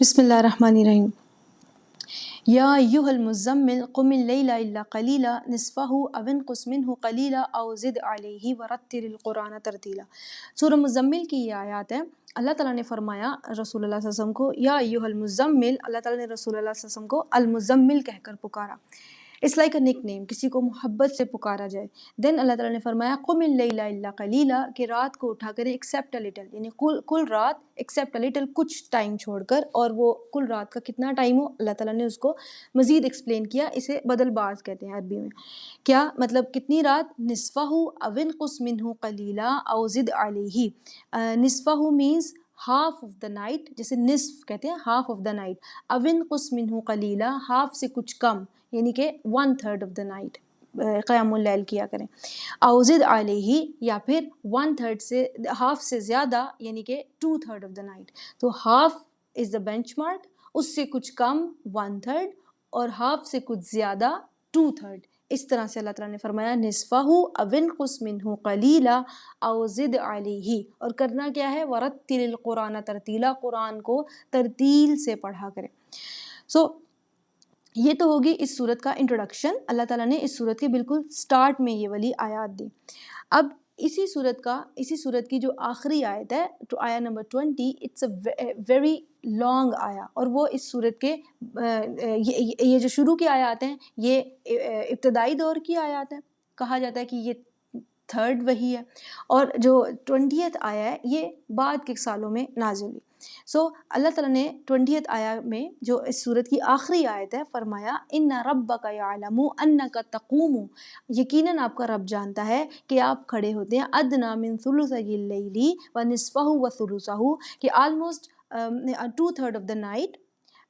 بسم اللہ الرحمن الرحیم۔ یا ایھا المزمل قم اللیل الا قلیلا نصفہ او انقص منہ قلیلا او زد علیہ ورتل القرآن ترتیلا۔ سورہ مزمل کی یہ آیات ہے۔ اللہ تعالیٰ نے فرمایا رسول اللہ صلی اللہ علیہ وسلم کو یا ایھا المزمل، اللہ تعالیٰ نے رسول اللہ صلی اللہ علیہ وسلم کو المزمل کہہ کر پکارا۔ اٹس لائک اے نک نیم، کسی کو محبت سے پکارا جائے۔ دین اللہ تعالیٰ نے فرمایا قم اللیل الا قلیلا، کہ رات کو اٹھا کریں ایکسیپٹ اے لٹل، یعنی کل رات ایکسیپٹ اے لٹل، کچھ ٹائم چھوڑ کر، اور وہ کل رات کا کتنا ٹائم ہو اللہ تعالیٰ نے اس کو مزید ایکسپلین کیا۔ اسے بدل باز کہتے ہیں عربی میں۔ کیا مطلب کتنی رات؟ نصفہ او انقص منہ قلیلا او زد علیہ۔ نصفہ means half of the night, جیسے نصف کہتے ہیں ہاف آف دا نائٹ، او انقص منہ قلیلا، ہاف سے کچھ کم، یعنی کہ 1/3 آف دا نائٹ قیام اللیل کیا کریں۔ او زد علیہ، یا پھر 1/3 سے ہاف سے زیادہ، یعنی کہ 2/3 آف دا نائٹ۔ تو half is the benchmark, اس سے کچھ کم 1/3، اور ہاف سے کچھ زیادہ 2/3۔ اس طرح سے اللہ تعالیٰ نے فرمایا نصفہ او انقص منہ قلیلا او زد علیہ، اور کرنا کیا ہے؟ ورتل القرآن ترتیلا، قرآن کو ترتیل سے پڑھا کریں۔ یہ تو ہوگی اس صورت کا انٹروڈکشن۔ اللہ تعالیٰ نے اس صورت کے بالکل سٹارٹ میں یہ والی آیات دی۔ اب اسی صورت کی جو آخری آیت ہے، تو آیا number 20، it's a very long آیا، اور وہ اس صورت کے یہ جو شروع کی آیات ہیں یہ ابتدائی دور کی آیات ہیں، کہا جاتا ہے کہ یہ 3rd وحی ہے، اور جو 20th آیا ہے یہ بعد کے سالوں میں نازل ہوئی۔ اللہ تعالیٰ نے 20th آیا میں جو اس صورت کی آخری آیت ہے فرمایا ان ربک یعلم انک تقوم، یقیناً آپ کا رب جانتا ہے کہ آپ کھڑے ہوتے ہیں ادنی من ثلثی اللیل ونصفہ وثلثہ، کہ آلموسٹ 2/3 آف دا نائٹ،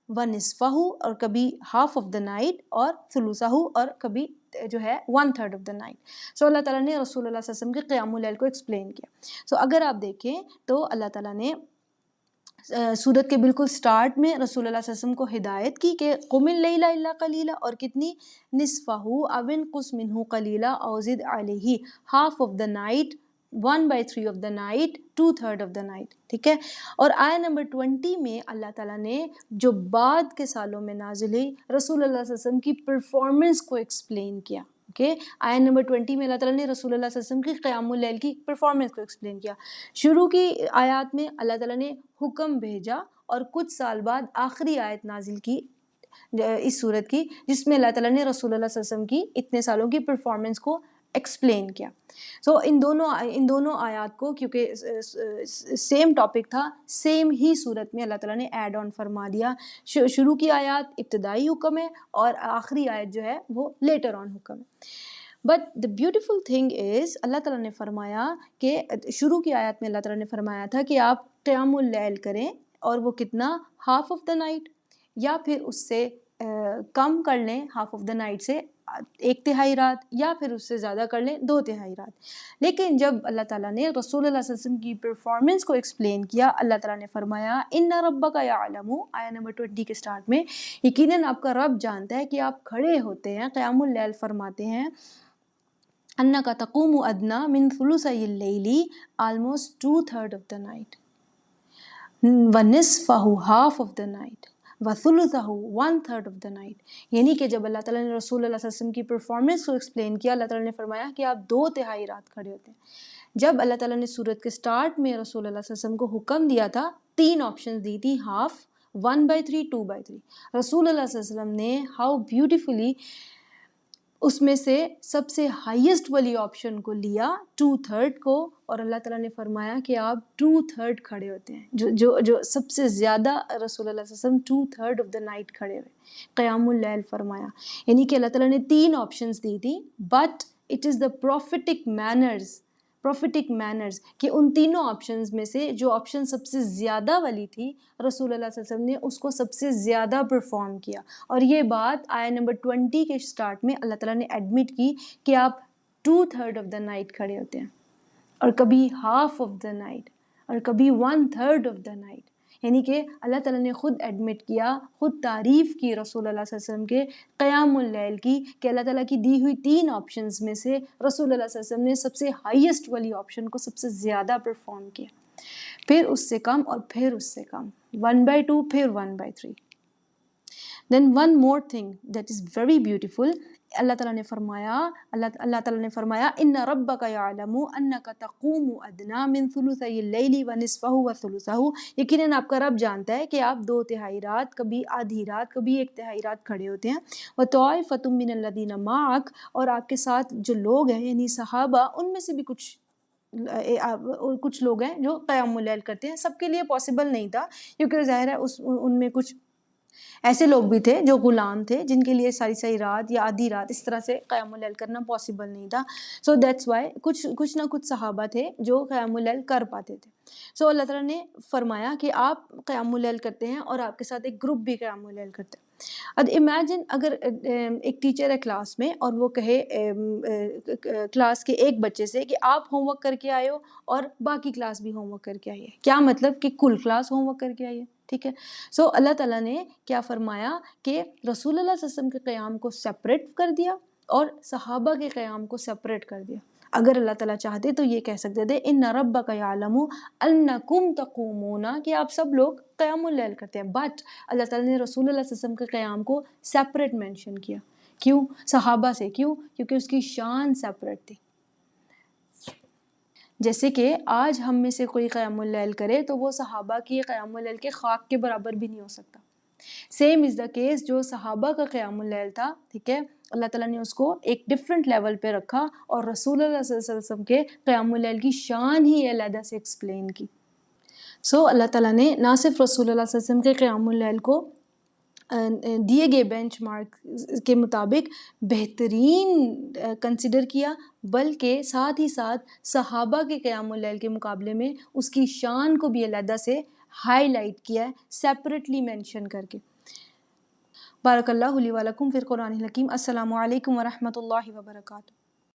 ونصفہ اور کبھی ہاف آف دا نائٹ، اور ثلثہ اور کبھی جو ہے 1/3 آف دا نائٹ۔ اللہ تعالیٰ نے رسول اللہ صلی اللہ علیہ وسلم کے قیام اللیل کو ایکسپلین کیا۔ اگر آپ دیکھیں تو اللہ تعالیٰ نے سورت کے بالکل سٹارٹ میں رسول اللہ صلی اللہ علیہ وسلم کو ہدایت کی کہ قم اللیل الا قلیلا، اور کتنی؟ نصفہ او انقص منہ قلیلا او زد علیہ، half of the night, 1/3 of the night, 2/3 of the night, ٹھیک ہے۔ اور آیا نمبر 20 میں اللہ تعالیٰ نے جو بعد کے سالوں میں نازل ہوئی رسول اللہ صلی اللہ علیہ وسلم کی پرفارمنس کو ایکسپلین کیا۔ آیا نمبر 20 میں اللہ تعالیٰ نے رسول اللہ صلی اللہ علیہ وسلم کی قیام اللیل کی پرفارمنس کو ایکسپلین کیا۔ شروع کی آیات میں اللہ تعالیٰ نے حکم بھیجا، اور کچھ سال بعد آخری آیت نازل کی اس صورت کی، جس میں اللہ تعالیٰ نے رسول اللہ صلی اللہ علیہ وسلم کی اتنے سالوں کی پرفارمنس کو ایکسپلین کیا۔ ان دونوں آیات کو، کیونکہ سیم ٹاپک تھا، سیم ہی صورت میں اللہ تعالیٰ نے ایڈ آن فرما دیا۔ شروع کی آیات ابتدائی حکم ہے، اور آخری آیت جو ہے وہ لیٹر آن حکم ہے۔ But the beautiful thing is, اللہ تعالیٰ نے فرمایا کہ شروع کی آیات میں اللہ تعالیٰ نے فرمایا تھا کہ آپ قیام اللیل کریں، اور وہ کتنا؟ ہاف آف دا نائٹ، یا پھر اس سے کم کر لیں، ہاف آف دا نائٹ سے 1/3 رات، یا پھر اس سے زیادہ کر لیں 2/3 رات۔ لیکن جب اللہ تعالیٰ نے رسول اللہ صلی اللہ علیہ وسلم کی پرفارمنس کو ایکسپلین کیا، اللہ تعالیٰ نے فرمایا ان ربک یعلم، آیا نمبر 20 کے سٹارٹ میں، یقیناً آپ کا رب جانتا ہے کہ آپ کھڑے ہوتے ہیں، قیام اللیل فرماتے ہیں، انک تقوم ادنی من ثلثی اللیل، آلموسٹ 2/3 آف دا نائٹ، ونصفہ ہاف آف دا نائٹ، وثلثہ 1/3 آف دا نائٹ۔ یعنی کہ جب اللہ تعالیٰ نے رسول اللہ صلی اللہ علیہ وسلم کی پرفارمنس کو ایکسپلین کیا، اللہ تعالیٰ نے فرمایا کہ آپ 2/3 رات کھڑے ہوتے ہیں۔ جب اللہ تعالیٰ نے سورت کے سٹارٹ میں رسول اللہ صلی اللہ علیہ وسلم کو حکم دیا تھا، 3 آپشنز دی تھی، ہاف، 1/3، 2/3۔ رسول اللہ صلی اللہ علیہ وسلم نے ہاؤ بیوٹیفلی اس میں سے سب سے ہائیسٹ والی آپشن کو لیا، 2/3 کو، اور اللہ تعالیٰ نے فرمایا کہ آپ 2/3 کھڑے ہوتے ہیں، جو سب سے زیادہ رسول اللہ صلی اللہ علیہ وسلم 2/3 آف دا نائٹ کھڑے ہوئے، قیام اللیل فرمایا۔ یعنی کہ اللہ تعالیٰ نے 3 آپشنز دی تھی، but it is the prophetic manners کہ ان تینوں آپشنز میں سے جو آپشن سب سے زیادہ والی تھی، رسول اللہ صلی اللہ علیہ وسلم نے اس کو سب سے زیادہ پرفارم کیا۔ اور یہ بات آیا نمبر 20 کے سٹارٹ میں اللہ تعالیٰ نے ایڈمٹ کی کہ آپ 2/3 آف دا نائٹ کھڑے ہوتے ہیں، اور کبھی ہاف آف دا نائٹ، اور کبھی 1/3 آف دا نائٹ۔ یعنی کہ اللہ تعالیٰ نے خود ایڈمٹ کیا، خود تعریف کی رسول اللہ صلی اللہ علیہ وسلم کے قیام اللیل کی، کہ اللہ تعالیٰ کی دی ہوئی 3 آپشنز میں سے رسول اللہ صلی اللہ علیہ وسلم نے سب سے ہائیسٹ والی آپشن کو سب سے زیادہ پرفارم کیا۔ پھر اس سے کم اور پھر اس سے کم، 1/2 پھر 1/3۔ Then one more thing that is very beautiful, اللہ تعالیٰ نے فرمایا ان ربک یعلم انک تقوم ادنی من ثلثی اللیل ونصفہ وثلثہ، یقیناً آپ کا رب جانتا ہے کہ آپ 2/3 رات، کبھی آدھی رات، کبھی 1/3 رات کھڑے ہوتے ہیں، وطائفۃ من الذین معک، اور آپ کے ساتھ جو لوگ ہیں یعنی صحابہ، ان میں سے بھی کچھ لوگ ہیں جو قیام اللیل کرتے ہیں۔ سب کے لیے پاسبل نہیں تھا، کیونکہ ظاہر ہے ان میں کچھ ایسے لوگ بھی تھے جو غلام تھے، جن کے لیے ساری رات یا آدھی رات اس طرح سے قیام اللیل کرنا پاسبل نہیں تھا۔ سو دیٹس وائی کچھ نہ کچھ صحابہ تھے جو قیام اللیل کر پاتے تھے۔ سو اللہ تعالیٰ نے فرمایا کہ آپ قیام اللیل کرتے ہیں اور آپ کے ساتھ ایک گروپ بھی قیام اللیل کرتے ہیں۔ اب امیجن اگر ایک ٹیچر ہے کلاس میں اور وہ کہے کلاس کے ایک بچے سے کہ آپ ہوم ورک کر کے آئے ہو اور باقی کلاس بھی ہوم ورک کر کے آئی ہے، کیا مطلب کہ کل کلاس ہوم ورک کر کے آئی ہے، ٹھیک ہے۔ سو اللہ تعالیٰ نے کیا فرمایا کہ رسول اللہ صلی اللہ علیہ وسلم کے قیام کو سپریٹ کر دیا اور صحابہ کے قیام کو سپریٹ کر دیا۔ اگر اللہ تعالیٰ چاہتے تو یہ کہہ سکتے تھے ان ربک یعلم انکم تقومون، کہ آپ سب لوگ قیام اللیل کرتے ہیں، بٹ اللہ تعالیٰ نے رسول اللہ صلی اللہ علیہ وسلم کے قیام کو سپریٹ مینشن کیا۔ کیوں؟ صحابہ سے، کیوں؟ کیونکہ اس کی شان سپریٹ تھی۔ جیسے کہ آج ہم میں سے کوئی قیام اللیل کرے تو وہ صحابہ کی قیام اللیل کے خاک کے برابر بھی نہیں ہو سکتا۔ سیم از دا کیس، جو صحابہ کا قیام اللیل تھا، ٹھیک ہے، اللہ تعالیٰ نے اس کو ایک ڈفرینٹ لیول پہ رکھا اور رسول اللہ صلی اللہ علیہ وسلم کے قیام اللیل کی شان ہی علیحدہ سے ایکسپلین کی۔ سو اللہ تعالیٰ نے نہ صرف رسول اللہ صلی اللہ علیہ وسلم کے قیام اللیل کو دیے گئے بینچ مارک کے مطابق بہترین کنسیڈر کیا، بلکہ ساتھ ہی ساتھ صحابہ کے قیام اللیل کے مقابلے میں اس کی شان کو بھی علیحدہ سے ہائی لائٹ کیا ہے، سیپریٹلی مینشن کر کے۔ بارک اللہ لی و لکم فی القرآن الحکیم۔ السلام علیکم ورحمۃ اللہ وبرکاتہ۔